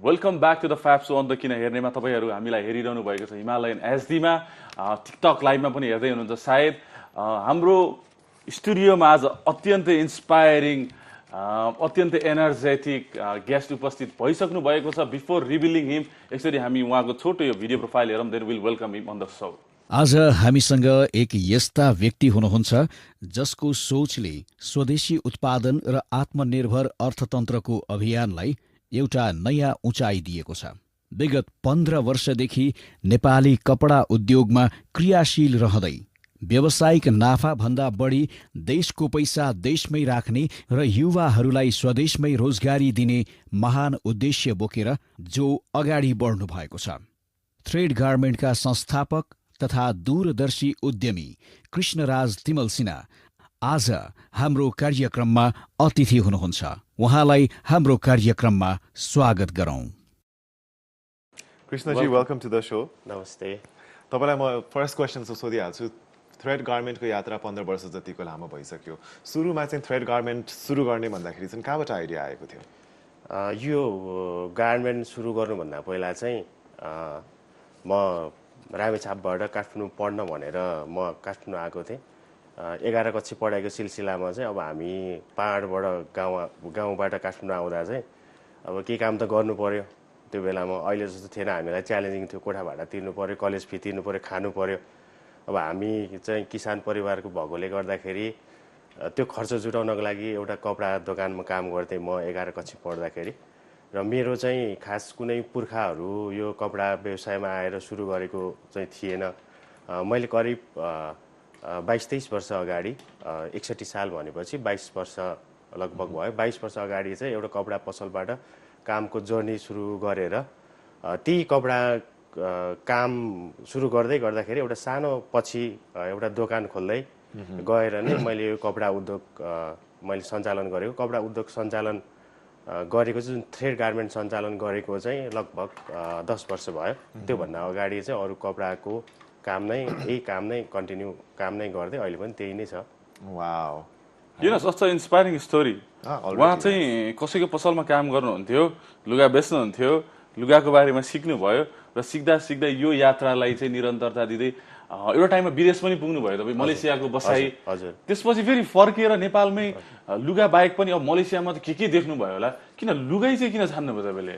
Welcome back to the फ्याप सो अन्त किन हेर्नेमा तपाईहरू हामीलाई हेरिरहनु भएको छ हिमालयन एचडीमा टिकटक लाइभमा पनि हेर्दै हुनुहुन्छ सायद हाम्रो स्टुडियोमा आज अत्यन्तै इन्स्पायरिङ अत्यन्तै एनर्जेटिक गेस्ट उपस्थित भइसक्नु भएको छ बिफोर रिभिलिङ हिम यसरी हामी उहाँको छोटो यो भिडियो प्रोफाइल हेरौँ then will welcome him on the show आज हामीसँग एक यस्ता व्यक्ति हुनुहुन्छ जसको सोचले स्वदेशी उत्पादन र आत्मनिर्भर अर्थतन्त्रको अभियानलाई एउटा नयाँ उचाइ दिएको छ। विगत 15 वर्षदेखि नेपाली कपडा उद्योगमा क्रियाशील रहँदै व्यावसायिक नाफाभन्दा बढी देशको पैसा देशमै राख्ने र युवाहरूलाई स्वदेशमै रोजगारी दिने महान उद्देश्य बोकेर जो अगाडि बढ्नु भएको छ। थ्रेड गार्मेन्टका संस्थापक तथा दूरदर्शी उद्यमी कृष्णराज तिमल सिन्हा आज हाम्रो कार्यक्रममा अतिथि हुनुहुन्छ। उहाँलाई हाम्रो कार्यक्रममा स्वागत गरौँ। Krishnaji welcome to the show. नमस्ते। तपाईलाई म फर्स्ट क्वेसन सोधिहाल्छु। थ्रेड गार्मेन्टको यात्रा 15 वर्ष जतिको लामो भइसक्यो। सुरुमा चाहिँ थ्रेड गार्मेन्ट सुरु गर्ने भन्दाखेरि चाहिँ कहाँबाट आइडिया आएको थियो? यो गार्मेन्ट सुरु गर्नुभन्दा पहिला चाहिँ म रामेछापबाट काठमाडौँ पढ्न भनेर म काठमाडौँ आएको थिएँ। 11 कक्षा पढाइको सिलसिलामा चाहिँ अब हामी पहाडबाट गाउँबाट काठमाडौँ आउँदा चाहिँ अब के काम त गर्नु पर्यो। त्यो बेलामा अहिले जस्तो थिएन, हामीलाई च्यालेन्जिङ थियो। कोठा भाडा तिर्नु पर्यो, कलेज फी तिर्नु पर्यो, खानु पर्यो। अब हामी चाहिँ किसान परिवारको भएकोले गर्दाखेरि त्यो खर्च जुटाउनको लागि एउटा कपडा दोकानमा काम गर्थेँ म 11 कक्षा पढ्दाखेरि। र मेरो चाहिँ खास कुनै पुर्खाहरू यो कपडा व्यवसायमा आएर सुरु गरेको चाहिँ थिएन। मैले करिब 22-23 वर्ष अगाडि 61 साल भनेपछि 22 वर्ष लगभग भयो। 22 वर्ष अगाडि चाहिँ एउटा कपडा पसलबाट कामको जर्नी सुरु गरेर ती कपडा काम सुरु गर्दाखेरि एउटा सानो पछि एउटा दोकान खोल्दै गएर नै मैले यो कपडा उद्योग मैले सञ्चालन गरेको। कपडा उद्योग सञ्चालन गरेको चाहिँ जुन थ्रेड गार्मेन्ट सञ्चालन गरेको चाहिँ लगभग 10 वर्ष भयो। त्योभन्दा अगाडि चाहिँ अरू कपडाको काम नै कन्टिन्यू काम नै गर्दै अहिले पनि त्यही नै छ। Wow, you know such inspiring story. उहाँ चाहिँ कसैको पसलमा काम गर्नुहुन्थ्यो, लुगा बेच्नुहुन्थ्यो, लुगाको बारेमा सिक्नुभयो र सिक्दा सिक्दै यो यात्रालाई चाहिँ निरन्तरता दिँदै एउटा टाइममा विदेश पनि पुग्नु भयो तपाईँ, मलेसियाको बसाई। त्यसपछि फेरि फर्किएर नेपालमै लुगा बाहेक पनि अब मलेसियामा त के देख्नुभयो होला, किन लुगै चाहिँ किन छान्नुभयो तपाईँले?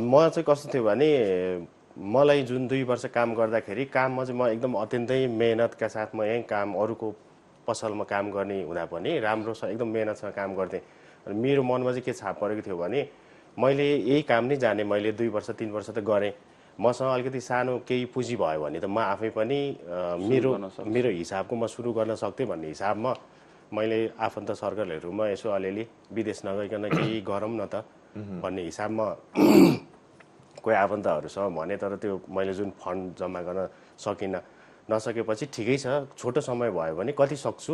म चाहिँ कस्तो थियो भने मलाई जुन 2 वर्ष काम गर्दाखेरि काममा चाहिँ म एकदम अत्यन्तै मेहनतका साथ म यहीँ काम अरूको पसलमा काम गर्ने हुँदा पनि राम्रो एकदम मेहनतसँग काम गर्थेँ। मेरो मनमा चाहिँ के छाप परेको थियो भने मैले यही काम नै जाने, मैले 2 वर्ष 3 वर्ष त गरेँ, मसँग अलिकति सानो केही पुँजी भयो भने त म आफै पनि मेरो हिसाबको म सुरु गर्न सक्थेँ भन्ने हिसाबमा मैले आफन्त सर्कलहरूमा यसो अलिअलि विदेश नगइकन केही गरौँ न त भन्ने हिसाबमा कोही आफन्तहरूसँग भने। तर त्यो मैले जुन फन्ड जम्मा गर्न नसकेपछि ठिकै छ, छोटो समय भयो भने कति सक्छु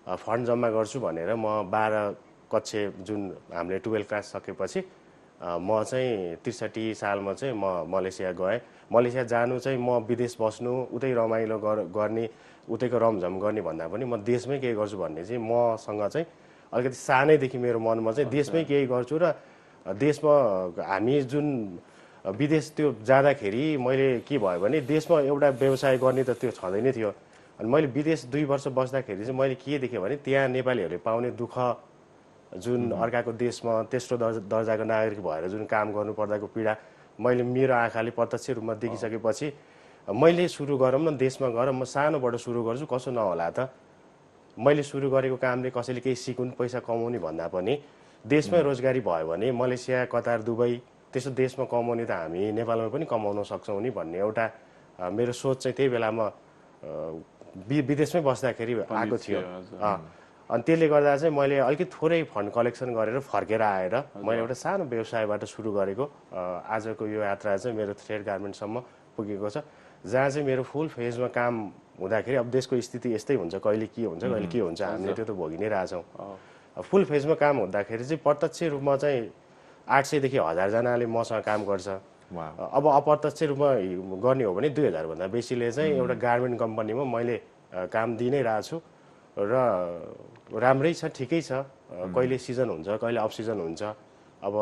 फन्ड जम्मा गर्छु भनेर म 12 कक्षा जुन हामीले 12 क्लास सकेपछि म चाहिँ 63 सालमा चाहिँ म मलेसिया गएँ। मलेसिया जानु चाहिँ म विदेश बस्नु उतै रमाइलो गर्ने उतैको रमझम गर्ने भन्दा पनि म देशमै केही गर्छु भन्ने चाहिँ मसँग चाहिँ अलिकति सानैदेखि मेरो मनमा चाहिँ देशमै केही गर्छु। र देशमा हामी जुन विदेश त्यो जाँदाखेरि मैले के भयो भने देशमा एउटा व्यवसाय गर्ने त त्यो छँदै नै थियो। अनि मैले विदेश 2 वर्ष बस्दाखेरि चाहिँ मैले के देखेँ भने त्यहाँ नेपालीहरूले पाउने दुःख, जुन अर्काको देशमा तेस्रो दर्जाको नागरिक भएर जुन काम गर्नुपर्दाको पीडा मैले मेरो आँखाले प्रत्यक्ष रूपमा देखिसकेपछि मैले सुरु गरौँ न, देशमा गएर म सानोबाट सुरु गर्छु, कसो नहोला त। मैले सुरु गरेको कामले कसैले केही सिकुन् पैसा कमाउने भन्दा पनि देशमै रोजगारी भयो भने मलेसिया, कतार, दुबई त्यस्तो देशमा कमाउने त हामी नेपालमा पनि कमाउन सक्छौँ नि भन्ने एउटा मेरो सोच चाहिँ त्यही बेलामा विदेशमै बस्दाखेरि आएको थियो। अनि त्यसले गर्दा चाहिँ मैले अलिकति थोरै फन्ड कलेक्सन गरेर फर्केर आएर मैले एउटा सानो व्यवसायबाट सुरु गरेको आजको यो यात्रा चाहिँ मेरो थ्रेड गार्मेन्टसम्म पुगेको छ, जहाँ चाहिँ मेरो फुल फेजमा काम हुँदाखेरि अब देशको स्थिति यस्तै हुन्छ, कहिले के हुन्छ हामीले त्यो त भोगि नै रहेछौँ। फुल फेजमा काम हुँदाखेरि चाहिँ प्रत्यक्ष रूपमा चाहिँ 800 देखि 1000 जनाले मसँग काम गर्छ। अब अप्रत्यक्ष रूपमा गर्ने हो भने 2000 भन्दा बेसीले चाहिँ एउटा गार्मेन्ट कम्पनीमा मैले काम दिइ नै रहेको छु र राम्रै छ, ठिकै छ। कहिले सिजन हुन्छ, कहिले अफ सिजन हुन्छ, अब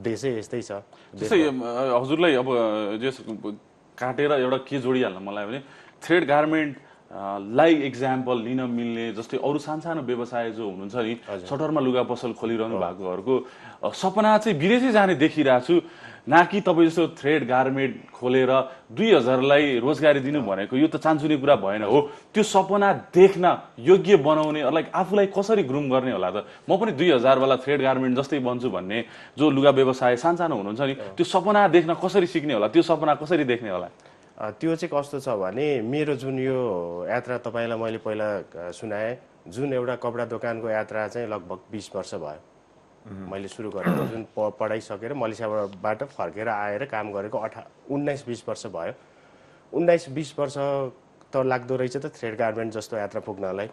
देशै यस्तै छ। जस्तै हजुरलाई अब जे काटेर एउटा के जोडिहाल्न मलाई भने थ्रेड गार्मेन्ट लाई एक्जाम्पल लिन मिल्ने जस्तै अरू सानसानो व्यवसाय जो हुनुहुन्छ नि सटरमा लुगा पसल खोलिरहनु भएकोहरूको सपना चाहिँ विदेशै जाने देखिरहेको छु, न कि तपाईँ जस्तो थ्रेड गार्मेन्ट खोलेर 2000लाई रोजगारी दिनु भनेको यो त चान्चुने कुरा भएन हो। त्यो सपना देख्न योग्य बनाउने लाइक आफूलाई कसरी ग्रुम गर्ने होला त, म पनि 2000 वाला थ्रेड गार्मेन्ट जस्तै बन्छु भन्ने जो लुगा व्यवसाय सानसानो हुनुहुन्छ नि त्यो सपना देख्न कसरी सिक्ने होला, त्यो सपना कसरी देख्ने होला? त्यो चाहिँ कस्तो छ भने मेरो जुन यो यात्रा तपाईँलाई मैले पहिला सुनाएँ, जुन एउटा कपडा दोकानको यात्रा चाहिँ लगभग 20 वर्ष भयो मैले सुरु गरेको। जुन पढाइ सकेर मलेसियाबाट फर्केर आएर काम गरेको 19-20 वर्ष भयो। 19-20 वर्ष त लाग्दो रहेछ त थ्रेड गार्मेन्ट जस्तो यात्रा पुग्नलाई।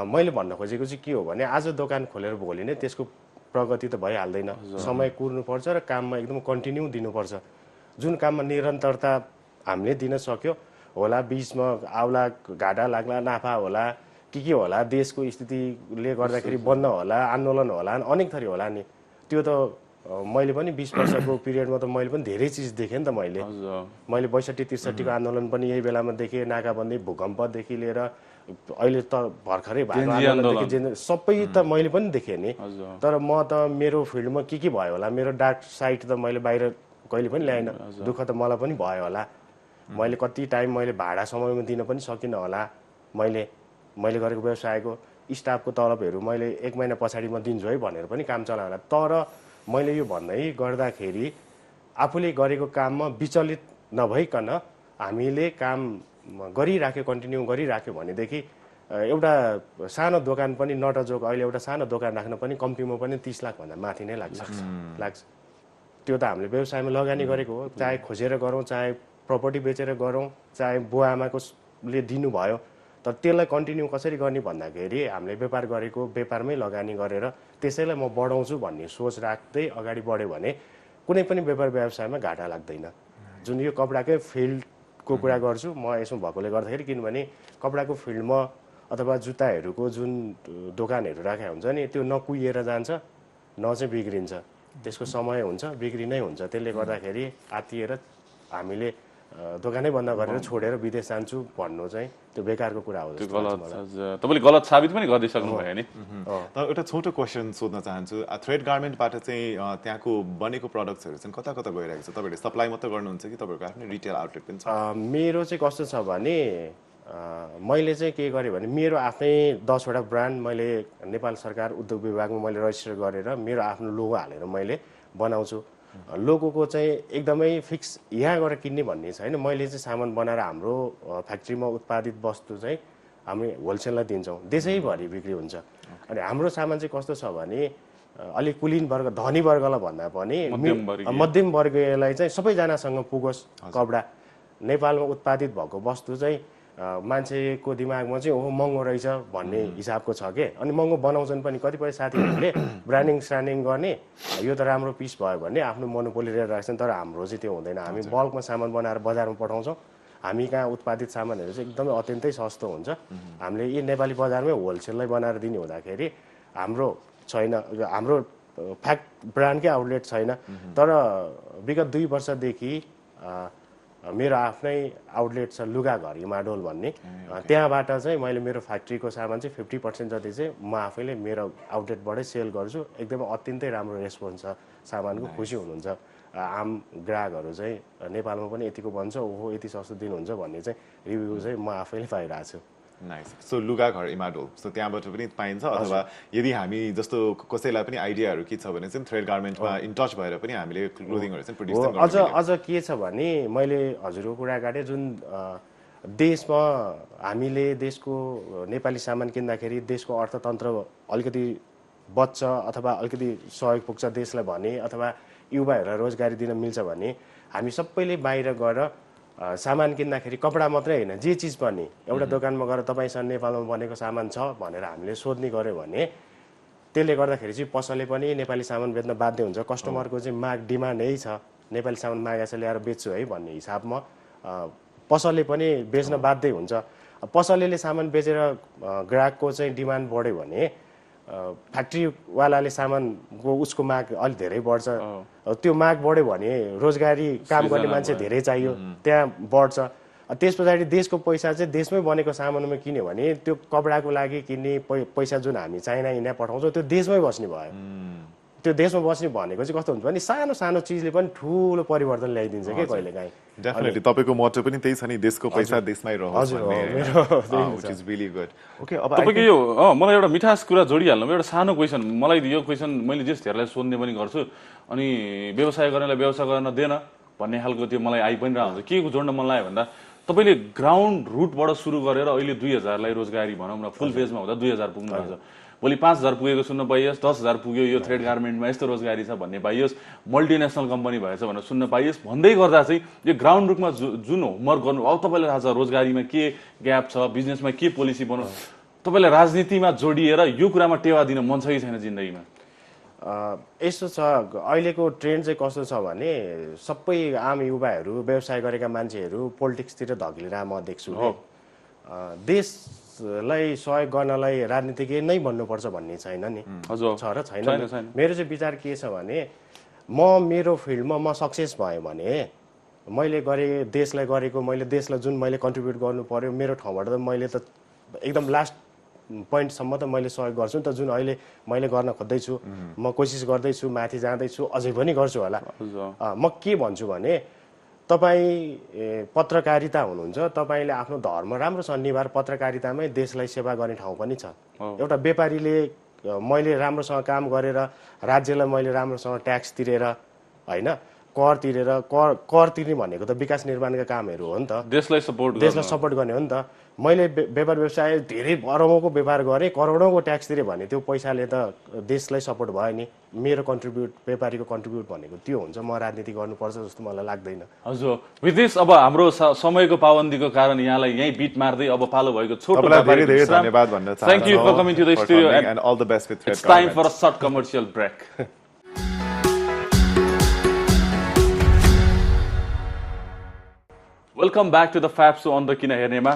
मैले भन्न खोजेको चाहिँ के हो भने आज दोकान खोलेर भोलि नै त्यसको प्रगति त भइहाल्दैन, समय कुर्नुपर्छ र काममा एकदम कन्टिन्यू दिनुपर्छ। जुन काममा निरन्तरता हामीले दिन सक्यो होला, बिचमा आउला घाटा लाग्ला नाफा होला के होला, देशको स्थितिले गर्दाखेरि बन्द होला, आन्दोलन होला, अनेक थरी होला नि। त्यो त मैले पनि 20 वर्षको पिरियडमा त मैले पनि धेरै चिज देखेँ नि त। मैले 62-63को आन्दोलन पनि यही बेलामा देखेँ, नाकाबन्दी भूकम्पदेखि लिएर अहिले त भर्खरै भएको आन्दोलनदेखि सबै त मैले पनि देखेँ नि। तर म त मेरो फिल्डमा के भयो होला, मेरो डार्क साइड त मैले बाहिर कहिले पनि ल्याएन। दुःख त मलाई पनि भयो होला, मैले कति टाइम मैले भाडा समयमा दिन पनि सकिनँ होला। मैले गरेको व्यवसायको स्टाफको तलबहरू मैले 1 महिना पछाडि म दिन्छु है भनेर पनि काम चलायो होला। तर मैले यो भन्दै गर्दाखेरि आफूले गरेको काममा विचलित नभइकन हामीले काम गरिराख्यो, कन्टिन्यू गरिराख्यो भनेदेखि एउटा सानो दोकान पनि नटजोक अहिले एउटा सानो दोकान राख्न पनि कम्तीमा पनि 30 लाख भन्दा माथि नै लाग्छ। त्यो त हामीले व्यवसायमा लगानी गरेको हो, चाहे खोजेर गरौँ, चाहे प्रपर्टी बेचेर गरौँ, चाहे बुवा आमाकोले दिनुभयो। तर त्यसलाई कन्टिन्यू कसरी गर्ने भन्दाखेरि हामीले व्यापार गरेको व्यापारमै लगानी गरेर त्यसैलाई म बढाउँछु भन्ने सोच राख्दै अगाडि बढ्यो भने कुनै पनि व्यापार व्यवसायमा घाटा लाग्दैन। जुन यो कपडाकै फिल्डको कुरा गर्छु म यसमा भएकोले गर्दाखेरि, किनभने कपडाको फिल्डमा अथवा जुत्ताहरूको जुन दोकानहरू राखेको हुन्छ नि त्यो न कुहिएर जान्छ न चाहिँ बिग्रिन्छ, त्यसको समय हुन्छ, बिक्री नै हुन्छ। त्यसले गर्दाखेरि आत्तिएर हामीले दोकानै बन्द गरेर छोडेर विदेश जान्छु भन्नु चाहिँ त्यो बेकारको कुरा हो। त्यो गलत, तपाईँले गलत साबित पनि गरिसक्नु भयो नि। एउटा छोटो क्वेसन सोध्न चाहन्छु, थ्रेड गार्मेन्टबाट चाहिँ त्यहाँको बनेको प्रडक्ट्सहरू चाहिँ कता कता गइरहेको छ? तपाईँहरूले सप्लाई मात्र गर्नुहुन्छ कि तपाईँहरूको आफ्नै रिटेल आउटलेट पनि छ? मेरो चाहिँ कस्तो छ भने मैले चाहिँ के गरेँ भने मेरो आफ्नै 10 वटा ब्रान्ड मैले नेपाल सरकार उद्योग विभागमा मैले रजिस्टर गरेर मेरो आफ्नो लोगो हालेर मैले बनाउँछु। लोगोको चाहिँ एकदमै फिक्स यहाँ गएर किन्ने भन्ने छैन। मैले चाहिँ सामान बनाएर हाम्रो फ्याक्ट्रीमा उत्पादित वस्तु चाहिँ हामी होलसेललाई दिन्छौँ, देशैभरि बिक्री हुन्छ। अनि हाम्रो सामान चाहिँ कस्तो छ भने अलिक कुलीन वर्ग धनी वर्गलाई भन्दा पनि मध्यम वर्गीयलाई चाहिँ सबैजनासँग पुगोस् कपडा। नेपालमा उत्पादित भएको वस्तु चाहिँ मान्छेको दिमागमा चाहिँ ओहो महँगो रहेछ भन्ने हिसाबको छ के। अनि महँगो बनाउँछन् पनि, कतिपय साथीहरूले ब्रान्डिङ स्रान्डिङ गर्ने यो त राम्रो पिस भयो भन्ने आफ्नो मोनोपोली लिएर राख्छन्। तर हाम्रो चाहिँ त्यो हुँदैन, हामी बल्कमा सामान बनाएर बजारमा पठाउँछौँ। हामी कहाँ उत्पादित सामानहरू चाहिँ एकदमै अत्यन्तै सस्तो हुन्छ। हामीले यी नेपाली बजारमै होलसेललाई बनाएर दिने हुँदाखेरि हाम्रो छैन, हाम्रो ब्रान्डकै आउटलेट छैन। तर विगत 2 वर्षदेखि मेरो आफ्नै आउटलेट छ लुगाघर हिमाडोल भन्ने, त्यहाँबाट चाहिँ मैले मेरो फ्याक्ट्रीको सामान चाहिँ 50% जति चाहिँ म आफैले मेरो आउटलेटबाटै सेल गर्छु। एकदमै अत्यन्तै राम्रो रेस्पोन्स छ सामानको, खुसी हुनुहुन्छ आम ग्राहकहरू चाहिँ। नेपालमा पनि यतिको भन्छ, ओहो यति सस्तो दिनुहुन्छ भन्ने चाहिँ रिभ्यू चाहिँ म आफैले पाइरहेको छु। नाइस। सो लुगाघर हिमाडोल, सो त्यहाँबाट पनि पाइन्छ। अथवा यदि हामी जस्तो कसैलाई पनि आइडियाहरू के छ भने चाहिँ थ्रेड गार्मेन्टमा इन टच भएर पनि हामीले क्लोदिङहरू चाहिँ प्रड्युस गर्न सक्छौँ। अझ के छ भने मैले हजुरको कुरा काटेँ, जुन देशमा हामीले देशको नेपाली सामान किन्दाखेरि देशको अर्थतन्त्र अलिकति बच्छ अथवा अलिकति सहयोग पुग्छ देशलाई भने, अथवा युवाहरूलाई रोजगारी दिन मिल्छ भने हामी सबैले बाहिर गएर सामान किन्दाखेरि कपडा मात्रै होइन जे चिज पनि एउटा दोकानमा गएर तपाईँसँग नेपालमा बनेको सामान छ भनेर हामीले सोध्ने गऱ्यो भने त्यसले गर्दाखेरि चाहिँ पसलले पनि नेपाली सामान बेच्न बाध्य हुन्छ। कस्टमरको चाहिँ डिमान्ड यही छ, नेपाली सामान मागेर ल्याएर बेच्छु है भन्ने हिसाबमा पसलले पनि बेच्न बाध्य हुन्छ। पसलले सामान बेचेर ग्राहकको चाहिँ डिमान्ड बढ्यो भने फ्याक्ट्रीवालाले सामानको उसको माग अलिक धेरै बढ्छ त्यो माग बढ्यो भने रोजगारी काम गर्ने मान्छे धेरै चाहियो त्यहाँ बढ्छ त्यस पछाडि देशको पैसा चाहिँ देशमै बनेको सामानमा किन्यो भने त्यो कपडाको लागि किन्ने पैसा जुन हामी चाइना इन्डिया पठाउँछौँ त्यो देशमै बस्ने भयो त्यो देशमा बस्ने भनेको चाहिँ कस्तो हुन्छ भने सानो सानो चिजले पनि ठुलो परिवर्तन ल्याइदिन्छ के कहिलेकाहीँ डेफिनेटली तपाईँको मोटो पनि त्यही छ नि देशको पैसा देशमै रहोस् which is really good okay अब तपाईको यो मलाई एउटा मिठास कुरा जोडिहाल्नु एउटा सानो क्वेसन मलाई यो क्वेसन मैले जेसहरूलाई सोध्ने पनि गर्छु अनि व्यवसाय गर्नेलाई व्यवसाय गर्न देन भन्ने खालको त्यो मलाई आइ पनि रहन्छ के जोड्न मन लाग्यो भन्दा तपाईले ग्राउन्ड रुटबाट सुरु गरेर अहिले 2000 लाई रोजगारी भनौँ न फुल फेजमा हुँदा 2000 पुग्नु भएको छ भोलि 5000 पुगेको सुन्न पाइयोस् 10000 पुग्यो यो थ्रेड गार्मेन्टमा यस्तो रोजगारी छ भन्ने पाइयोस् मल्टिनेसनल कम्पनी भएछ भनेर सुन्न पाइयोस् भन्दै गर्दा चाहिँ यो ग्राउन्ड रुटमा जुन होमवर्क गर्नु अब तपाईँलाई थाहा छ रोजगारीमा के ग्याप छ बिजनेसमा के पोलिसी बनाउनु तपाईँलाई राजनीतिमा जोडिएर यो कुरामा टेवा दिन मन छ कि छैन जिन्दगीमा यस्तो छ अहिलेको ट्रेन्ड चाहिँ कस्तो छ भने सबै आम युवाहरू व्यवसाय गरेका मान्छेहरू पोलिटिक्सतिर धकिलिएर म देख्छु देशलाई सहयोग गर्नलाई राजनीतिज्ञ नै बन्नुपर्छ भन्ने छैन नि छ र छैन मेरो चाहिँ विचार के छ भने म मेरो फिल्डमा म सक्सेस भएँ भने मैले गरेँ देशलाई गरेको मैले देशलाई जुन मैले कन्ट्रिब्युट गर्नु पर्यो मेरो ठाउँबाट त मैले त एकदम लास्ट पोइन्टसम्म त मैले सहयोग गर्छु नि त जुन अहिले मैले गर्न खोज्दैछु म कोसिस गर्दैछु माथि जाँदैछु अझै पनि गर्छु होला म के भन्छु भने तपाईँ पत्रकारिता हुनुहुन्छ तपाईँले आफ्नो धर्म राम्रो छ निभार पत्रकारितामै देशलाई सेवा गर्ने ठाउँ पनि छ एउटा व्यापारीले मैले राम्रोसँग काम गरेर राज्यलाई मैले राम्रोसँग ट्याक्स तिरेर होइन कर तिरेर कर तिर्ने भनेको त विकास निर्माणका कामहरू हो नि त देशलाई सपोर्ट गर्ने हो नि त मैले व्यापार व्यवसाय धेरै अरबौँको व्यापार गरेँ करोडौँको ट्याक्स तिरेँ भने त्यो पैसाले त देशलाई सपोर्ट भयो नि मेरो व्यापारीको कन्ट्रिब्युट भनेको त्यो हुन्छ म राजनीति गर्नुपर्छ जस्तो मलाई लाग्दैन हजुर विथ दिस अब हाम्रो समयको पाबन्दीको कारण यहाँलाई यही बिट मार्दै अब पालो भएको छोटो धेरै धेरै धन्यवाद भन्न चाहन्छु thank you for coming to the studio and all the best with thread it's time for a short commercial break welcome back to the fab show on the किन हेर्नेमा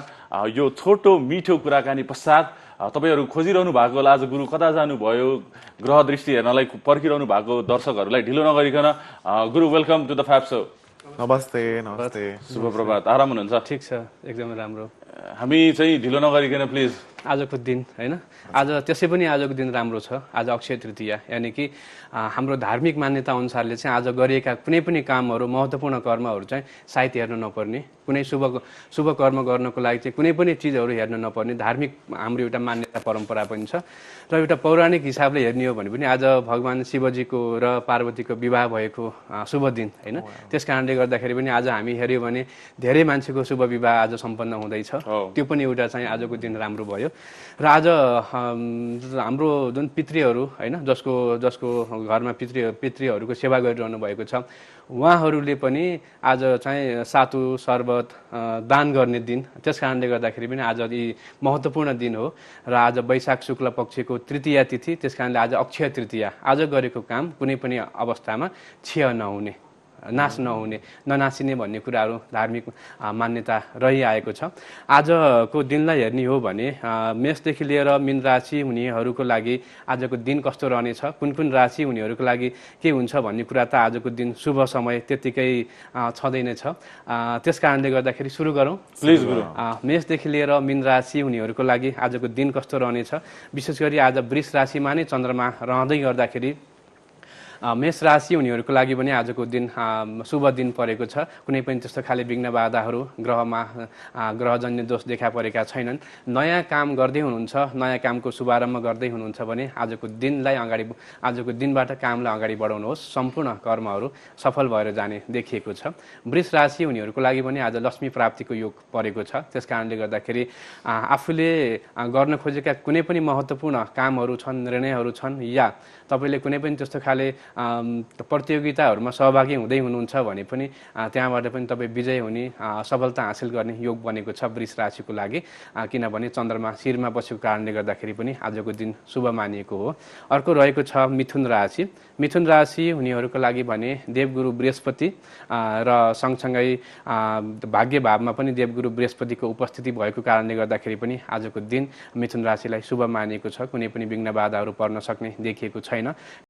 यो छोटो मिठो कुराकानी पश्चात तपाईहरु खोजिरहनु भएको होला आज गुरु कता जानुभयो ग्रह दृष्टि हेर्नलाई पर्खिरहनु भएको दर्शकहरूलाई ढिलो नगरिकन गुरु welcome to the fab so नमस्ते नमस्ते शुभ प्रभात आराम हुनुहुन्छ ठीक छ एकदमै राम्रो हामी चाहिँ ढिलो नगरिकन प्लिज आजको दिन हैन आज त्यसै पनि आजको दिन राम्रो छ आज अक्षय तृतीया यानी कि हाम्रो धार्मिक मान्यता अनुसारले चाहिँ आज गरिएका कुनै पनि कामहरू महत्त्वपूर्ण कर्महरू चाहिँ सायद हेर्न नपर्ने कुनै शुभ कर्म गर्नको लागि चाहिँ कुनै पनि चीजहरू हेर्न नपर्ने धार्मिक हाम्रो एउटा मान्यता परम्परा पनि छ र एउटा पौराणिक हिसाबले हेर्ने हो भने पनि आज भगवान शिवजीको र पार्वतीको विवाह भएको शुभ दिन हैन त्यसकारणले गर्दाखेरि पनि आज हामी हेर्यो भने धेरै मान्छेको शुभ विवाह आज सम्पन्न हुँदैछ त्यो पनि एउटा चाहिँ आजको दिन राम्रो भयो र आज हाम्रो जुन पितृहरू हैन जसको घरमा पितृहरूको सेवा गरिरहनु भएको छ उहाँहरूले पनि आज चाहिँ सातु शरबत दान गर्ने दिन त्यसकारणले गर्दाखेरि पनि आज यी महत्त्वपूर्ण दिन हो र आज वैशाख शुक्ल पक्षको तृतीया तिथि त्यसकारणले आज अक्षय तृतीया आज गरेको काम कुनै पनि अवस्थामा क्षय नहुने नाश नहुने ननासिने भन्ने कुराहरू धार्मिक मान्यता रहिआएको छ आजको दिनलाई हेर्ने हो भने मेषदेखि लिएर मीन राशि हुनेहरूको लागि आजको दिन कस्तो रहनेछ कुन कुन राशि हुनेहरूको लागि के हुन्छ भन्ने कुरा त आजको दिन शुभ समय त्यतिकै छँदैन छ त्यसकारणले गर्दाखेरि सुरु गरौँ प्लिज गुरु मेषदेखि लिएर मीन राशि हुनेहरूको लागि आजको दिन कस्तो रहनेछ विशेष गरी आज वृष राशिमा नै चन्द्रमा रहँदै गर्दाखेरि मेष राशि हुनेहरूको लागि पनि आजको दिन शुभ दिन परेको छ कुनै पनि त्यस्तो खाले विघ्न बाधाहरू ग्रहमा ग्रहजन्य दोष देखा परेका छैनन् नयाँ काम गर्दै हुनुहुन्छ नयाँ कामको शुभारम्भ गर्दै हुनुहुन्छ भने आजको दिनबाट कामलाई अगाडि बढाउनुहोस् सम्पूर्ण कर्महरू सफल भएर जाने देखिएको छ वृष राशि हुनेहरूको लागि पनि आज लक्ष्मी प्राप्तिको योग परेको छ त्यसकारणले गर्दाखेरि आफूले गर्न खोजेका कुनै पनि महत्त्वपूर्ण कामहरू छन् निर्णयहरू छन् या तपाईले कुनै पनि त्यस्तो खाले प्रतियोगिताहरूमा सहभागी हुँदै हुनुहुन्छ भने पनि त्यहाँबाट पनि तपाईँ विजय हुने सफलता हासिल गर्ने योग बनेको छ वृष राशिको लागि, किनभने चन्द्रमा शिरमा बसेको कारणले गर्दाखेरि पनि आजको दिन शुभ मानिएको हो। अर्को रहेको छ मिथुन राशि। मिथुन राशि हुनेहरूको लागि भने देवगुरु बृहस्पति र सँगसँगै भाग्य भावमा पनि देवगुरु बृहस्पतिको उपस्थिति भएको कारणले गर्दाखेरि पनि आजको दिन मिथुन राशिलाई शुभ मानिएको छ। कुनै पनि विघ्न बाधाहरू पर्न सक्ने देखिएको छैन।